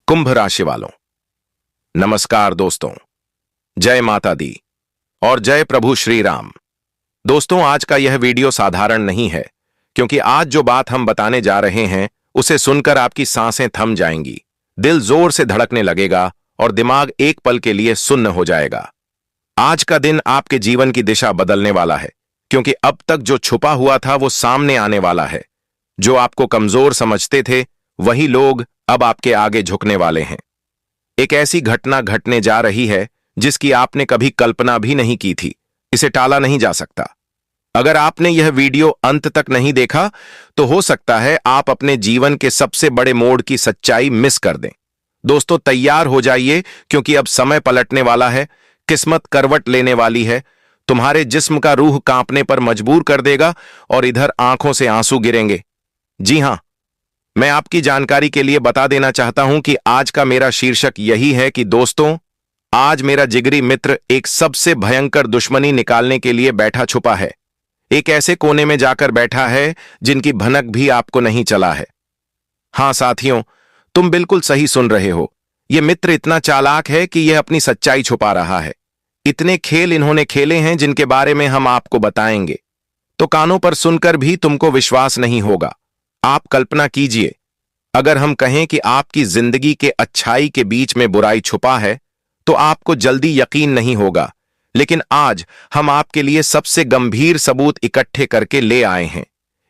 कुंभ राशि वालों, नमस्कार दोस्तों। जय माता दी और जय प्रभु श्री राम। दोस्तों, आज का यह वीडियो साधारण नहीं है, क्योंकि आज जो बात हम बताने जा रहे हैं उसे सुनकर आपकी सांसें थम जाएंगी, दिल जोर से धड़कने लगेगा और दिमाग एक पल के लिए सुन्न हो जाएगा। आज का दिन आपके जीवन की दिशा बदलने वाला है, क्योंकि अब तक जो छुपा हुआ था वो सामने आने वाला है। जो आपको कमजोर समझते थे वही लोग अब आपके आगे झुकने वाले हैं। एक ऐसी घटना घटने जा रही है जिसकी आपने कभी कल्पना भी नहीं की थी। इसे टाला नहीं जा सकता। अगर आपने यह वीडियो अंत तक नहीं देखा तो हो सकता है आप अपने जीवन के सबसे बड़े मोड़ की सच्चाई मिस कर दें। दोस्तों, तैयार हो जाइए, क्योंकि अब समय पलटने वाला है, किस्मत करवट लेने वाली है। तुम्हारे जिस्म का रूह कांपने पर मजबूर कर देगा और इधर आंखों से आंसू गिरेंगे। जी हां, मैं आपकी जानकारी के लिए बता देना चाहता हूं कि आज का मेरा शीर्षक यही है कि दोस्तों, आज मेरा जिगरी मित्र एक सबसे भयंकर दुश्मनी निकालने के लिए बैठा छुपा है। एक ऐसे कोने में जाकर बैठा है जिनकी भनक भी आपको नहीं चला है। हां साथियों, तुम बिल्कुल सही सुन रहे हो। यह मित्र इतना चालाक है कि यह अपनी सच्चाई छुपा रहा है। इतने खेल इन्होंने खेले हैं जिनके बारे में हम आपको बताएंगे, तो कानों पर सुनकर भी तुमको विश्वास नहीं होगा। आप कल्पना कीजिए, अगर हम कहें कि आपकी जिंदगी के अच्छाई के बीच में बुराई छुपा है तो आपको जल्दी यकीन नहीं होगा। लेकिन आज हम आपके लिए सबसे गंभीर सबूत इकट्ठे करके ले आए हैं।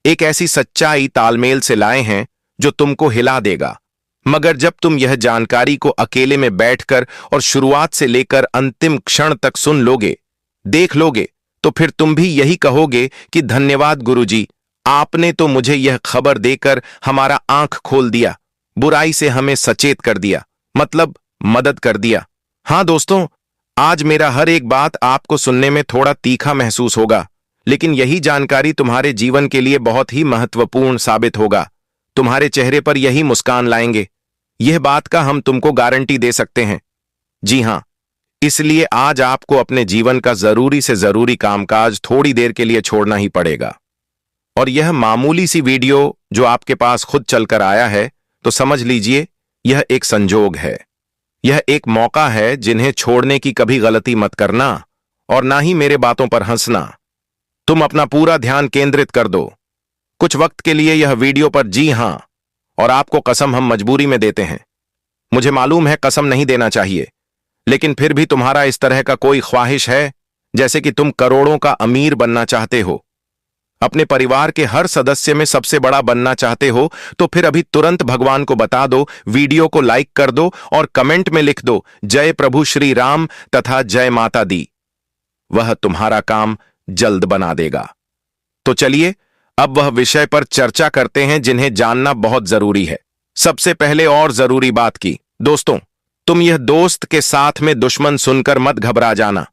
एक ऐसी सच्चाई तालमेल से लाए हैं जो तुमको हिला देगा। मगर जब तुम यह जानकारी को अकेले में बैठकर और शुरुआत से लेकर अंतिम क्षण तक सुन लोगे, देख लोगे, तो फिर तुम भी यही कहोगे कि धन्यवाद गुरुजी, आपने तो मुझे यह खबर देकर हमारा आंख खोल दिया, बुराई से हमें सचेत कर दिया, मतलब मदद कर दिया। हां दोस्तों, आज मेरा हर एक बात आपको सुनने में थोड़ा तीखा महसूस होगा, लेकिन यही जानकारी तुम्हारे जीवन के लिए बहुत ही महत्वपूर्ण साबित होगा। तुम्हारे चेहरे पर यही मुस्कान लाएंगे। यह बात का हम तुमको गारंटी दे सकते हैं। जी हां, इसलिए आज आपको अपने जीवन का जरूरी से जरूरी कामकाज थोड़ी देर के लिए छोड़ना ही पड़ेगा। और यह मामूली सी वीडियो जो आपके पास खुद चलकर आया है, तो समझ लीजिए यह एक संजोग है। यह एक मौका है जिन्हें छोड़ने की कभी गलती मत करना, और ना ही मेरे बातों पर हंसना। तुम अपना पूरा ध्यान केंद्रित कर दो कुछ वक्त के लिए यह वीडियो पर। जी हां, और आपको कसम हम मजबूरी में देते हैं। मुझे मालूम है कसम नहीं देना चाहिए, लेकिन फिर भी तुम्हारा इस तरह का कोई ख्वाहिश है, जैसे कि तुम करोड़ों का अमीर बनना चाहते हो, अपने परिवार के हर सदस्य में सबसे बड़ा बनना चाहते हो, तो फिर अभी तुरंत भगवान को बता दो, वीडियो को लाइक कर दो और कमेंट में लिख दो जय प्रभु श्री राम तथा जय माता दी। वह तुम्हारा काम जल्द बना देगा। तो चलिए अब वह विषय पर चर्चा करते हैं जिन्हें जानना बहुत जरूरी है। सबसे पहले और जरूरी बात की, दोस्तों, तुम यह दोस्त के साथ में दुश्मन सुनकर मत घबरा जाना।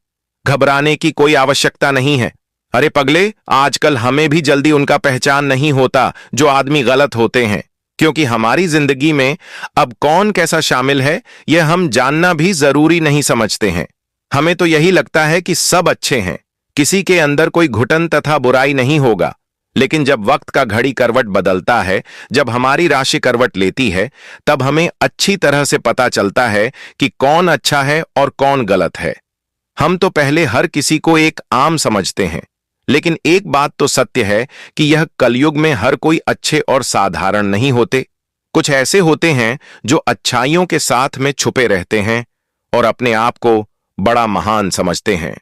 घबराने की कोई आवश्यकता नहीं है। अरे पगले, आजकल हमें भी जल्दी उनका पहचान नहीं होता जो आदमी गलत होते हैं, क्योंकि हमारी जिंदगी में अब कौन कैसा शामिल है यह हम जानना भी जरूरी नहीं समझते हैं। हमें तो यही लगता है कि सब अच्छे हैं, किसी के अंदर कोई घुटन तथा बुराई नहीं होगा। लेकिन जब वक्त का घड़ी करवट बदलता है, जब हमारी राशि करवट लेती है, तब हमें अच्छी तरह से पता चलता है कि कौन अच्छा है और कौन गलत है। हम तो पहले हर किसी को एक आम समझते हैं, लेकिन एक बात तो सत्य है कि यह कलयुग में हर कोई अच्छे और साधारण नहीं होते। कुछ ऐसे होते हैं जो अच्छाइयों के साथ में छुपे रहते हैं और अपने आप को बड़ा महान समझते हैं।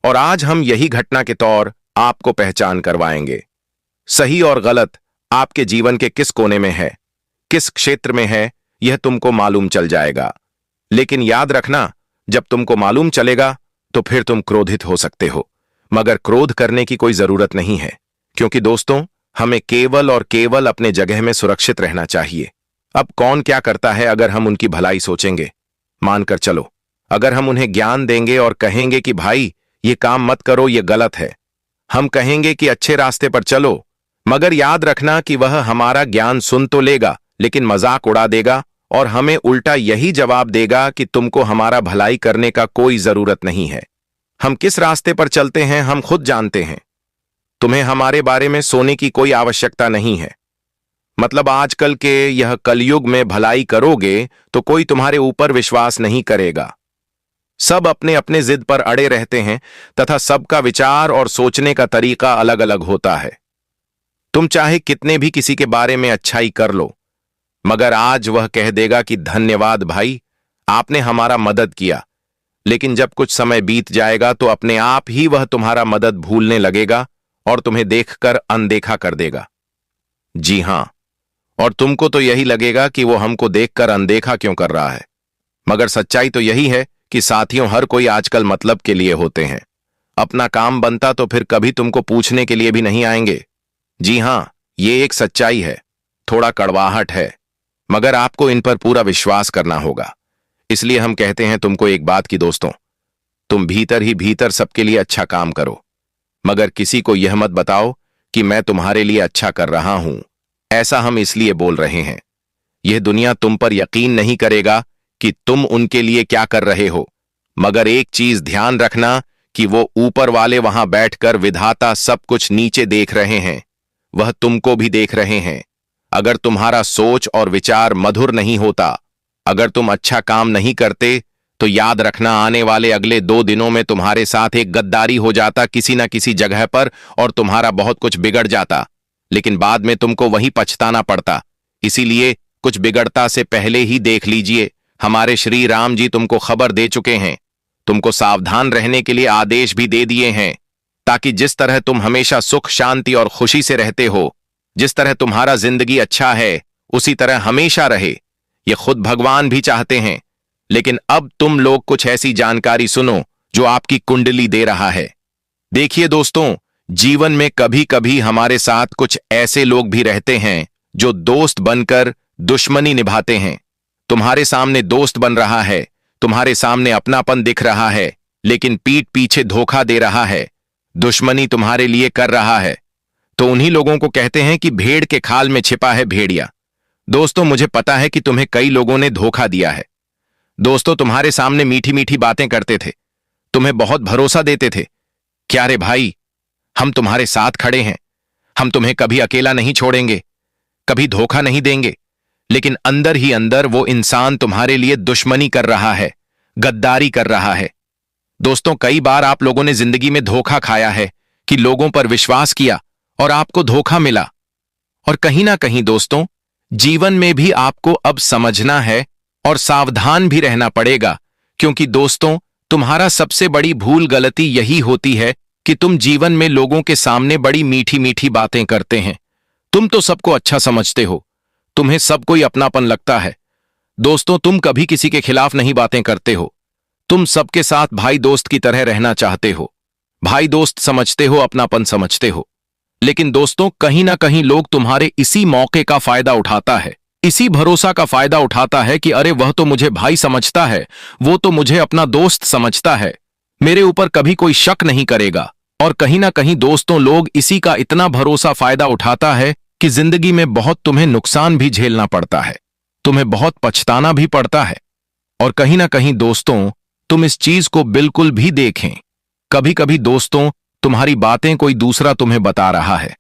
और आज हम यही घटना के तौर आपको पहचान करवाएंगे। सही और गलत आपके जीवन के किस कोने में है, किस क्षेत्र में है, यह तुमको मालूम चल जाएगा। लेकिन याद रखना, जब तुमको मालूम चलेगा तो फिर तुम क्रोधित हो सकते हो, मगर क्रोध करने की कोई जरूरत नहीं है, क्योंकि दोस्तों, हमें केवल और केवल अपने जगह में सुरक्षित रहना चाहिए। अब कौन क्या करता है अगर हम उनकी भलाई सोचेंगे, मानकर चलो, अगर हम उन्हें ज्ञान देंगे और कहेंगे कि भाई ये काम मत करो, ये गलत है, हम कहेंगे कि अच्छे रास्ते पर चलो, मगर याद रखना कि वह हमारा ज्ञान सुन तो लेगा, लेकिन मजाक उड़ा देगा और हमें उल्टा यही जवाब देगा कि तुमको हमारा भलाई करने का कोई जरूरत नहीं है। हम किस रास्ते पर चलते हैं हम खुद जानते हैं। तुम्हें हमारे बारे में सोचने की कोई आवश्यकता नहीं है। मतलब आजकल के यह कलयुग में भलाई करोगे तो कोई तुम्हारे ऊपर विश्वास नहीं करेगा। सब अपने अपने जिद पर अड़े रहते हैं तथा सबका विचार और सोचने का तरीका अलग अलग होता है। तुम चाहे कितने भी किसी के बारे में अच्छाई कर लो, मगर आज वह कह देगा कि धन्यवाद भाई, आपने हमारा मदद किया। लेकिन जब कुछ समय बीत जाएगा तो अपने आप ही वह तुम्हारा मदद भूलने लगेगा और तुम्हें देखकर अनदेखा कर देगा। जी हां, और तुमको तो यही लगेगा कि वो हमको देखकर अनदेखा क्यों कर रहा है, मगर सच्चाई तो यही है कि साथियों, हर कोई आजकल मतलब के लिए होते हैं। अपना काम बनता तो फिर कभी तुमको पूछने के लिए भी नहीं आएंगे। जी हां, ये एक सच्चाई है, थोड़ा कड़वाहट है, मगर आपको इन पर पूरा विश्वास करना होगा। इसलिए हम कहते हैं तुमको एक बात कि दोस्तों, तुम भीतर ही भीतर सबके लिए अच्छा काम करो, मगर किसी को यह मत बताओ कि मैं तुम्हारे लिए अच्छा कर रहा हूं। ऐसा हम इसलिए बोल रहे हैं, यह दुनिया तुम पर यकीन नहीं करेगा कि तुम उनके लिए क्या कर रहे हो, मगर एक चीज ध्यान रखना कि वो ऊपर वाले वहां बैठकर विधाता सब कुछ नीचे देख रहे हैं, वह तुमको भी देख रहे हैं। अगर तुम्हारा सोच और विचार मधुर नहीं होता, अगर तुम अच्छा काम नहीं करते, तो याद रखना आने वाले अगले 2 दिनों में तुम्हारे साथ एक गद्दारी हो जाता किसी ना किसी जगह पर और तुम्हारा बहुत कुछ बिगड़ जाता, लेकिन बाद में तुमको वही पछताना पड़ता। इसीलिए कुछ बिगड़ता से पहले ही देख लीजिए। हमारे श्री राम जी तुमको खबर दे चुके हैं, तुमको सावधान रहने के लिए आदेश भी दे दिए हैं, ताकि जिस तरह तुम हमेशा सुख शांति और खुशी से रहते हो, जिस तरह तुम्हारा जिंदगी अच्छा है, उसी तरह हमेशा रहे। ये खुद भगवान भी चाहते हैं। लेकिन अब तुम लोग कुछ ऐसी जानकारी सुनो जो आपकी कुंडली दे रहा है। देखिए दोस्तों, जीवन में कभी कभी हमारे साथ कुछ ऐसे लोग भी रहते हैं जो दोस्त बनकर दुश्मनी निभाते हैं। तुम्हारे सामने दोस्त बन रहा है, तुम्हारे सामने अपनापन दिख रहा है, लेकिन पीठ पीछे धोखा दे रहा है, दुश्मनी तुम्हारे लिए कर रहा है। तो उन्हीं लोगों को कहते हैं कि भेड़ के खाल में छिपा है भेड़िया। दोस्तों, मुझे पता है कि तुम्हें कई लोगों ने धोखा दिया है। दोस्तों, तुम्हारे सामने मीठी मीठी बातें करते थे, तुम्हें बहुत भरोसा देते थे, क्या रे भाई, हम तुम्हारे साथ खड़े हैं, हम तुम्हें कभी अकेला नहीं छोड़ेंगे, कभी धोखा नहीं देंगे। लेकिन अंदर ही अंदर वो इंसान तुम्हारे लिए दुश्मनी कर रहा है, गद्दारी कर रहा है। दोस्तों, कई बार आप लोगों ने जिंदगी में धोखा खाया है कि लोगों पर विश्वास किया और आपको धोखा मिला। और कहीं ना कहीं दोस्तों, जीवन में भी आपको अब समझना है और सावधान भी रहना पड़ेगा, क्योंकि दोस्तों, तुम्हारा सबसे बड़ी भूल गलती यही होती है कि तुम जीवन में लोगों के सामने बड़ी मीठी मीठी बातें करते हैं। तुम तो सबको अच्छा समझते हो, तुम्हें सब कोई अपनापन लगता है। दोस्तों, तुम कभी किसी के खिलाफ नहीं बातें करते हो, तुम सबके साथ भाई दोस्त की तरह रहना चाहते हो, भाई दोस्त समझते हो, अपनापन समझते हो। लेकिन दोस्तों, कहीं ना कहीं लोग तुम्हारे इसी मौके का फायदा उठाता है, इसी भरोसा का फायदा उठाता है कि अरे वह तो मुझे भाई समझता है, वो तो मुझे अपना दोस्त समझता है, मेरे ऊपर कभी कोई शक नहीं करेगा। और कहीं ना कहीं दोस्तों, लोग इसी का इतना भरोसा फायदा उठाता है कि जिंदगी में बहुत तुम्हें नुकसान भी झेलना पड़ता है, तुम्हें बहुत पछताना भी पड़ता है। और कहीं ना कहीं दोस्तों, तुम इस चीज को बिल्कुल भी देखें, कभी कभी दोस्तों, तुम्हारी बातें कोई दूसरा तुम्हें बता रहा है।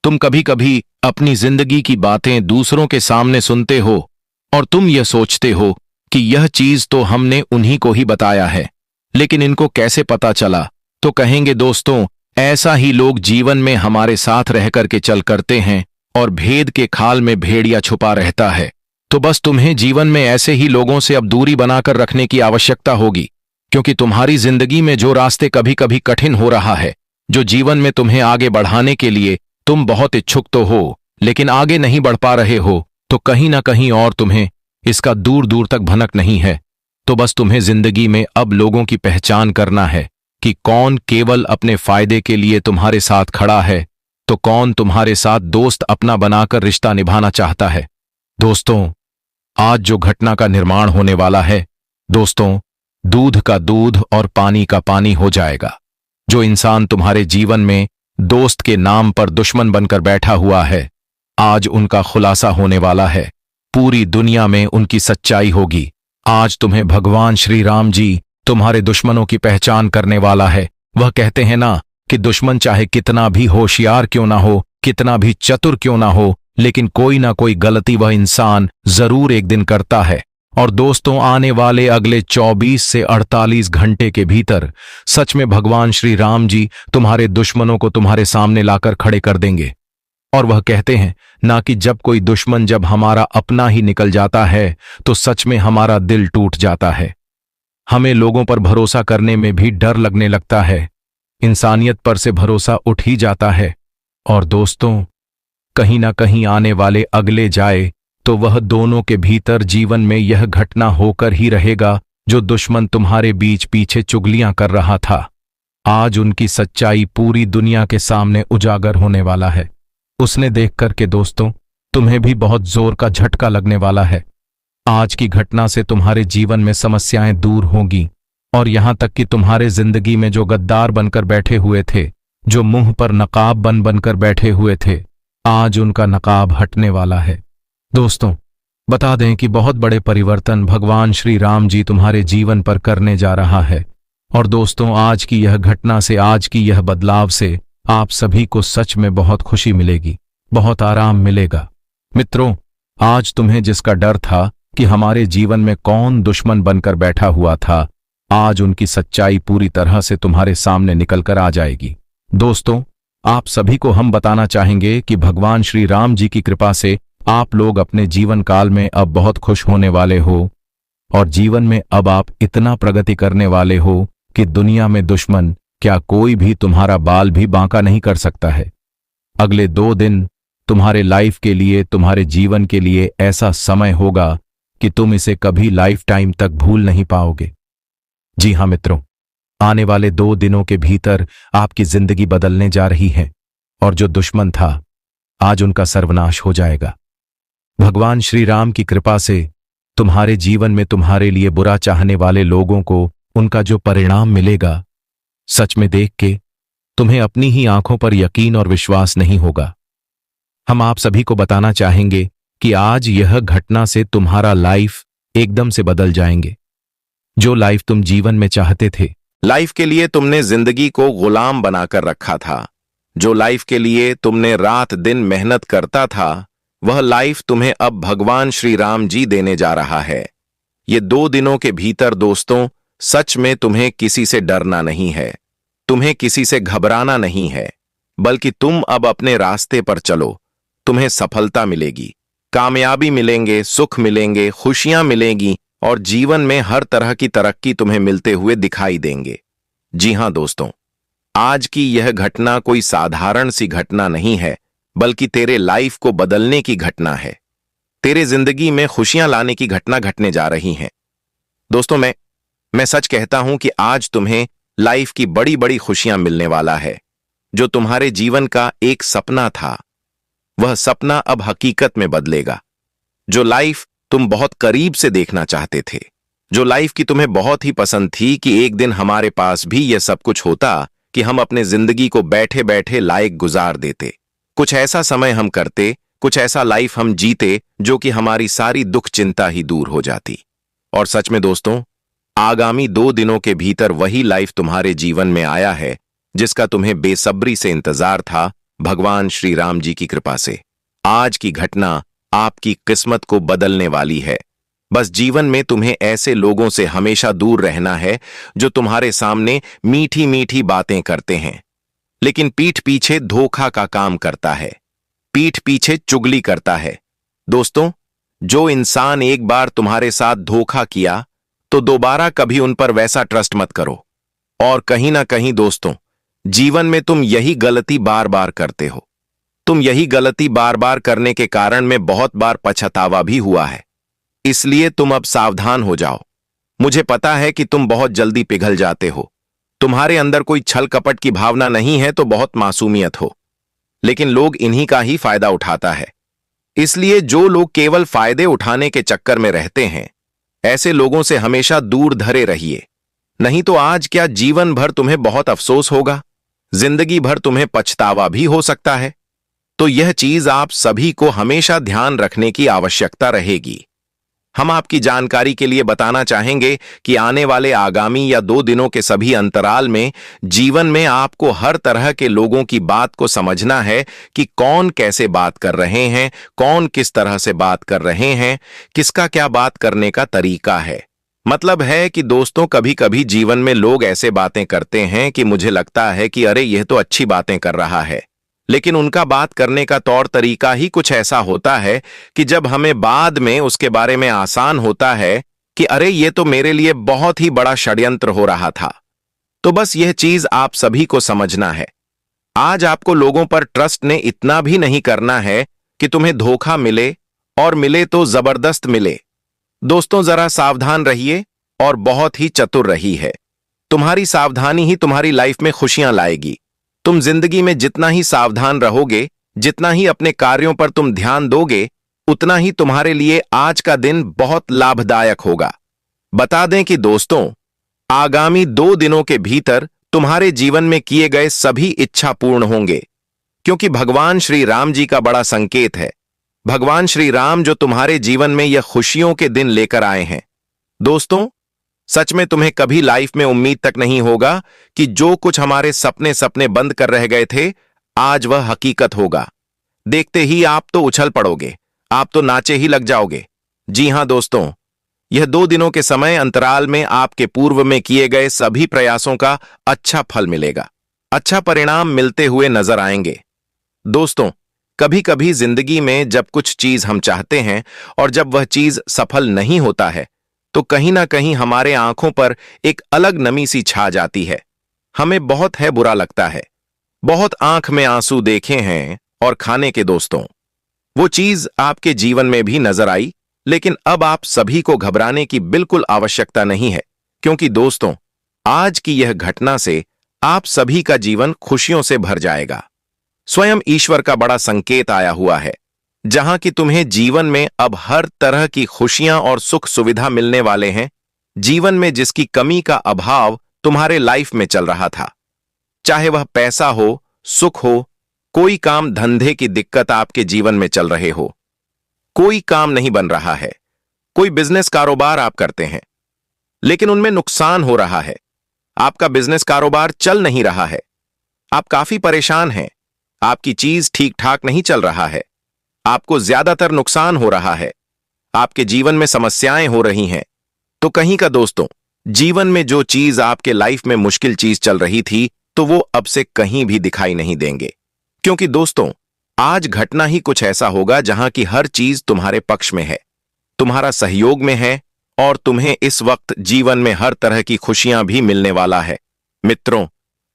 तुम कभी कभी अपनी जिंदगी की बातें दूसरों के सामने सुनते हो और तुम यह सोचते हो कि यह चीज तो हमने उन्हीं को ही बताया है, लेकिन इनको कैसे पता चला। तो कहेंगे दोस्तों, ऐसा ही लोग जीवन में हमारे साथ रह करके चल करते हैं और भेद के खाल में भेड़िया छुपा रहता है। तो बस तुम्हें जीवन में ऐसे ही लोगों से अब दूरी बनाकर रखने की आवश्यकता होगी, क्योंकि तुम्हारी जिंदगी में जो रास्ते कभी कभी कठिन हो रहा है, जो जीवन में तुम्हें आगे बढ़ाने के लिए तुम बहुत इच्छुक तो हो, लेकिन आगे नहीं बढ़ पा रहे हो, तो कहीं ना कहीं और तुम्हें इसका दूर दूर तक भनक नहीं है। तो बस तुम्हें जिंदगी में अब लोगों की पहचान करना है कि कौन केवल अपने फायदे के लिए तुम्हारे साथ खड़ा है, तो कौन तुम्हारे साथ दोस्त अपना बनाकर रिश्ता निभाना चाहता है। दोस्तों, आज जो घटना का निर्माण होने वाला है, दोस्तों, दूध का दूध और पानी का पानी हो जाएगा। जो इंसान तुम्हारे जीवन में दोस्त के नाम पर दुश्मन बनकर बैठा हुआ है, आज उनका खुलासा होने वाला है, पूरी दुनिया में उनकी सच्चाई होगी। आज तुम्हें भगवान श्री राम जी तुम्हारे दुश्मनों की पहचान करने वाला है। वह कहते हैं ना कि दुश्मन चाहे कितना भी होशियार क्यों ना हो, कितना भी चतुर क्यों ना हो, लेकिन कोई ना कोई गलती वह इंसान जरूर एक दिन करता है। और दोस्तों, आने वाले अगले 24 से 48 घंटे के भीतर सच में भगवान श्री राम जी तुम्हारे दुश्मनों को तुम्हारे सामने लाकर खड़े कर देंगे। और वह कहते हैं ना कि जब कोई दुश्मन जब हमारा अपना ही निकल जाता है तो सच में हमारा दिल टूट जाता है। हमें लोगों पर भरोसा करने में भी डर लगने लगता है, इंसानियत पर से भरोसा उठ ही जाता है। और दोस्तों, कहीं ना कहीं आने वाले अगले जाए तो वह दोनों के भीतर जीवन में यह घटना होकर ही रहेगा जो दुश्मन तुम्हारे बीच पीछे चुगलियां कर रहा था। आज उनकी सच्चाई पूरी दुनिया के सामने उजागर होने वाला है। उसने देख कर के दोस्तों तुम्हें भी बहुत जोर का झटका लगने वाला है। आज की घटना से तुम्हारे जीवन में समस्याएं दूर होंगी और यहां तक कि तुम्हारे जिंदगी में जो गद्दार बनकर बैठे हुए थे, जो मुंह पर नकाब बनकर बैठे हुए थे, आज उनका नकाब हटने वाला है। दोस्तों, बता दें कि बहुत बड़े परिवर्तन भगवान श्री राम जी तुम्हारे जीवन पर करने जा रहा है। और दोस्तों, आज की यह घटना से, आज की यह बदलाव से आप सभी को सच में बहुत खुशी मिलेगी, बहुत आराम मिलेगा। मित्रों, आज तुम्हें जिसका डर था कि हमारे जीवन में कौन दुश्मन बनकर बैठा हुआ था, आज उनकी सच्चाई पूरी तरह से तुम्हारे सामने निकलकर आ जाएगी। दोस्तों, आप सभी को हम बताना चाहेंगे कि भगवान श्री राम जी की कृपा से आप लोग अपने जीवन काल में अब बहुत खुश होने वाले हो और जीवन में अब आप इतना प्रगति करने वाले हो कि दुनिया में दुश्मन क्या कोई भी तुम्हारा बाल भी बांका नहीं कर सकता है। अगले 2 दिन तुम्हारे लाइफ के लिए, तुम्हारे जीवन के लिए ऐसा समय होगा कि तुम इसे कभी लाइफ टाइम तक भूल नहीं पाओगे। जी हां मित्रों, आने वाले 2 दिनों के भीतर आपकी जिंदगी बदलने जा रही है और जो दुश्मन था आज उनका सर्वनाश हो जाएगा। भगवान श्री राम की कृपा से तुम्हारे जीवन में तुम्हारे लिए बुरा चाहने वाले लोगों को उनका जो परिणाम मिलेगा, सच में देख के तुम्हें अपनी ही आंखों पर यकीन और विश्वास नहीं होगा। हम आप सभी को बताना चाहेंगे कि आज यह घटना से तुम्हारा लाइफ एकदम से बदल जाएंगे। जो लाइफ तुम जीवन में चाहते थे, लाइफ के लिए तुमने जिंदगी को गुलाम बनाकर रखा था, जो लाइफ के लिए तुमने रात दिन मेहनत करता था, वह लाइफ तुम्हें अब भगवान श्री राम जी देने जा रहा है। ये 2 दिनों के भीतर दोस्तों सच में तुम्हें किसी से डरना नहीं है, तुम्हें किसी से घबराना नहीं है, बल्कि तुम अब अपने रास्ते पर चलो। तुम्हें सफलता मिलेगी, कामयाबी मिलेंगे, सुख मिलेंगे, खुशियां मिलेंगी और जीवन में हर तरह की तरक्की तुम्हें मिलते हुए दिखाई देंगे। जी हां दोस्तों, आज की यह घटना कोई साधारण सी घटना नहीं है, बल्कि तेरे लाइफ को बदलने की घटना है। तेरे जिंदगी में खुशियां लाने की घटना घटने जा रही है। दोस्तों, मैं सच कहता हूं कि आज तुम्हें लाइफ की बड़ी बड़ी खुशियां मिलने वाला है। जो तुम्हारे जीवन का एक सपना था, वह सपना अब हकीकत में बदलेगा। जो लाइफ तुम बहुत करीब से देखना चाहते थे, जो लाइफ की तुम्हें बहुत ही पसंद थी कि एक दिन हमारे पास भी यह सब कुछ होता कि हम अपने जिंदगी को बैठे बैठे लायक गुजार देते, कुछ ऐसा समय हम करते, कुछ ऐसा लाइफ हम जीते जो कि हमारी सारी दुख चिंता ही दूर हो जाती। और सच में दोस्तों, आगामी 2 दिनों के भीतर वही लाइफ तुम्हारे जीवन में आया है जिसका तुम्हें बेसब्री से इंतजार था। भगवान श्री राम जी की कृपा से आज की घटना आपकी किस्मत को बदलने वाली है। बस जीवन में तुम्हें ऐसे लोगों से हमेशा दूर रहना है जो तुम्हारे सामने मीठी मीठी बातें करते हैं, लेकिन पीठ पीछे धोखा का काम करता है, पीठ पीछे चुगली करता है। दोस्तों, जो इंसान एक बार तुम्हारे साथ धोखा किया तो दोबारा कभी उन पर वैसा ट्रस्ट मत करो। और कहीं ना कहीं दोस्तों, जीवन में तुम यही गलती बार बार करते हो। तुम यही गलती बार बार करने के कारण में बहुत बार पछतावा भी हुआ है। इसलिए तुम अब सावधान हो जाओ। मुझे पता है कि तुम बहुत जल्दी पिघल जाते हो, तुम्हारे अंदर कोई छल कपट की भावना नहीं है तो बहुत मासूमियत हो, लेकिन लोग इन्हीं का ही फायदा उठाता है। इसलिए जो लोग केवल फायदे उठाने के चक्कर में रहते हैं, ऐसे लोगों से हमेशा दूर धरे रहिए, नहीं तो आज क्या जीवन भर तुम्हें बहुत अफसोस होगा, जिंदगी भर तुम्हें पछतावा भी हो सकता है। तो यह चीज आप सभी को हमेशा ध्यान रखने की आवश्यकता रहेगी। हम आपकी जानकारी के लिए बताना चाहेंगे कि आने वाले आगामी या 2 दिनों के सभी अंतराल में जीवन में आपको हर तरह के लोगों की बात को समझना है कि कौन कैसे बात कर रहे हैं, कौन किस तरह से बात कर रहे हैं, किसका क्या बात करने का तरीका है। मतलब है कि दोस्तों, कभी कभी जीवन में लोग ऐसे बातें करते हैं कि मुझे लगता है कि अरे यह तो अच्छी बातें कर रहा है, लेकिन उनका बात करने का तौर तरीका ही कुछ ऐसा होता है कि जब हमें बाद में उसके बारे में आसान होता है कि अरे ये तो मेरे लिए बहुत ही बड़ा षड्यंत्र हो रहा था। तो बस यह चीज आप सभी को समझना है। आज आपको लोगों पर ट्रस्ट ने इतना भी नहीं करना है कि तुम्हें धोखा मिले, और मिले तो जबरदस्त मिले। दोस्तों, जरा सावधान रहिए और बहुत ही चतुर रही है। तुम्हारी सावधानी ही तुम्हारी लाइफ में खुशियां लाएगी। तुम जिंदगी में जितना ही सावधान रहोगे, जितना ही अपने कार्यों पर तुम ध्यान दोगे, उतना ही तुम्हारे लिए आज का दिन बहुत लाभदायक होगा। बता दें कि दोस्तों, आगामी 2 दिनों के भीतर तुम्हारे जीवन में किए गए सभी इच्छा पूर्ण होंगे, क्योंकि भगवान श्री राम जी का बड़ा संकेत है। भगवान श्री राम जो तुम्हारे जीवन में यह खुशियों के दिन लेकर आए हैं। दोस्तों, सच में तुम्हें कभी लाइफ में उम्मीद तक नहीं होगा कि जो कुछ हमारे सपने सपने बंद कर रह गए थे, आज वह हकीकत होगा। देखते ही आप तो उछल पड़ोगे, आप तो नाचे ही लग जाओगे। जी हां दोस्तों, यह 2 दिनों के समय अंतराल में आपके पूर्व में किए गए सभी प्रयासों का अच्छा फल मिलेगा, अच्छा परिणाम मिलते हुए नजर आएंगे। दोस्तों, कभी कभी जिंदगी में जब कुछ चीज हम चाहते हैं और जब वह चीज सफल नहीं होता है, तो कहीं ना कहीं हमारे आंखों पर एक अलग नमी सी छा जाती है। हमें बहुत है बुरा लगता है, बहुत आंख में आंसू देखे हैं। और खाने के दोस्तों, वो चीज आपके जीवन में भी नजर आई, लेकिन अब आप सभी को घबराने की बिल्कुल आवश्यकता नहीं है, क्योंकि दोस्तों, आज की यह घटना से आप सभी का जीवन खुशियों से भर जाएगा। स्वयं ईश्वर का बड़ा संकेत आया हुआ है, जहां कि तुम्हें जीवन में अब हर तरह की खुशियां और सुख सुविधा मिलने वाले हैं। जीवन में जिसकी कमी का अभाव तुम्हारे लाइफ में चल रहा था, चाहे वह पैसा हो, सुख हो, कोई काम धंधे की दिक्कत आपके जीवन में चल रहे हो, कोई काम नहीं बन रहा है, कोई बिजनेस कारोबार आप करते हैं लेकिन उनमें नुकसान हो रहा है, आपका बिजनेस कारोबार चल नहीं रहा है, आप काफी परेशान हैं, आपकी चीज ठीक ठाक नहीं चल रहा है, आपको ज्यादातर नुकसान हो रहा है, आपके जीवन में समस्याएं हो रही हैं, तो कहीं का दोस्तों, जीवन में जो चीज आपके लाइफ में मुश्किल चीज चल रही थी, तो वो अब से कहीं भी दिखाई नहीं देंगे। क्योंकि दोस्तों, आज घटना ही कुछ ऐसा होगा जहां की हर चीज तुम्हारे पक्ष में है, तुम्हारा सहयोग में है, और तुम्हें इस वक्त जीवन में हर तरह की खुशियां भी मिलने वाला है। मित्रों,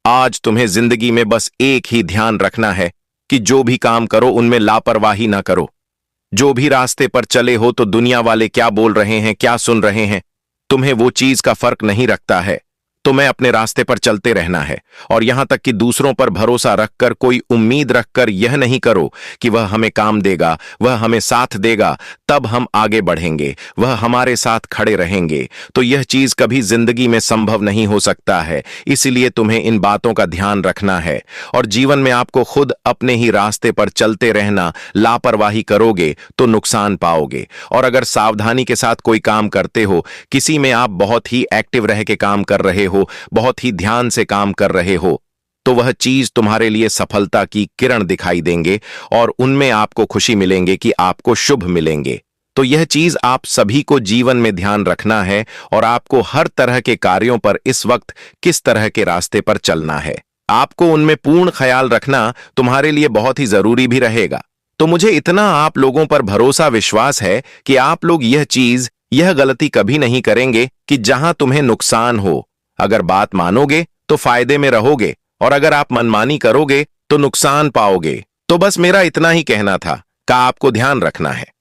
आज तुम्हें जिंदगी में बस एक ही ध्यान रखना है कि जो भी काम करो उनमें लापरवाही ना करो। जो भी रास्ते पर चले हो तो दुनिया वाले क्या बोल रहे हैं, क्या सुन रहे हैं, तुम्हें वो चीज का फर्क नहीं रखता है। तुम्हें अपने रास्ते पर चलते रहना है, और यहां तक कि दूसरों पर भरोसा रखकर, कोई उम्मीद रखकर यह नहीं करो कि वह हमें काम देगा, वह हमें साथ देगा, तब हम आगे बढ़ेंगे, वह हमारे साथ खड़े रहेंगे। तो यह चीज कभी जिंदगी में संभव नहीं हो सकता है। इसीलिए तुम्हें इन बातों का ध्यान रखना है, और जीवन में आपको खुद अपने ही रास्ते पर चलते रहना। लापरवाही करोगे तो नुकसान पाओगे, और अगर सावधानी के साथ कोई काम करते हो, किसी में आप बहुत ही एक्टिव रह के काम कर रहे हो, बहुत ही ध्यान से काम कर रहे हो, तो वह चीज तुम्हारे लिए सफलता की किरण दिखाई देंगे, और उनमें आपको खुशी मिलेंगे कि आपको शुभ मिलेंगे। तो यह चीज आप सभी को जीवन में ध्यान रखना है, और आपको हर तरह के कार्यों पर इस वक्त किस तरह के रास्ते पर चलना है, आपको उनमें पूर्ण ख्याल रखना तुम्हारे लिए बहुत ही जरूरी भी रहेगा। तो मुझे इतना आप लोगों पर भरोसा विश्वास है कि आप लोग यह गलती कभी नहीं करेंगे कि जहां तुम्हें नुकसान हो। अगर बात मानोगे तो फायदे में रहोगे, और अगर आप मनमानी करोगे तो नुकसान पाओगे। तो बस मेरा इतना ही कहना था कि आपको ध्यान रखना है।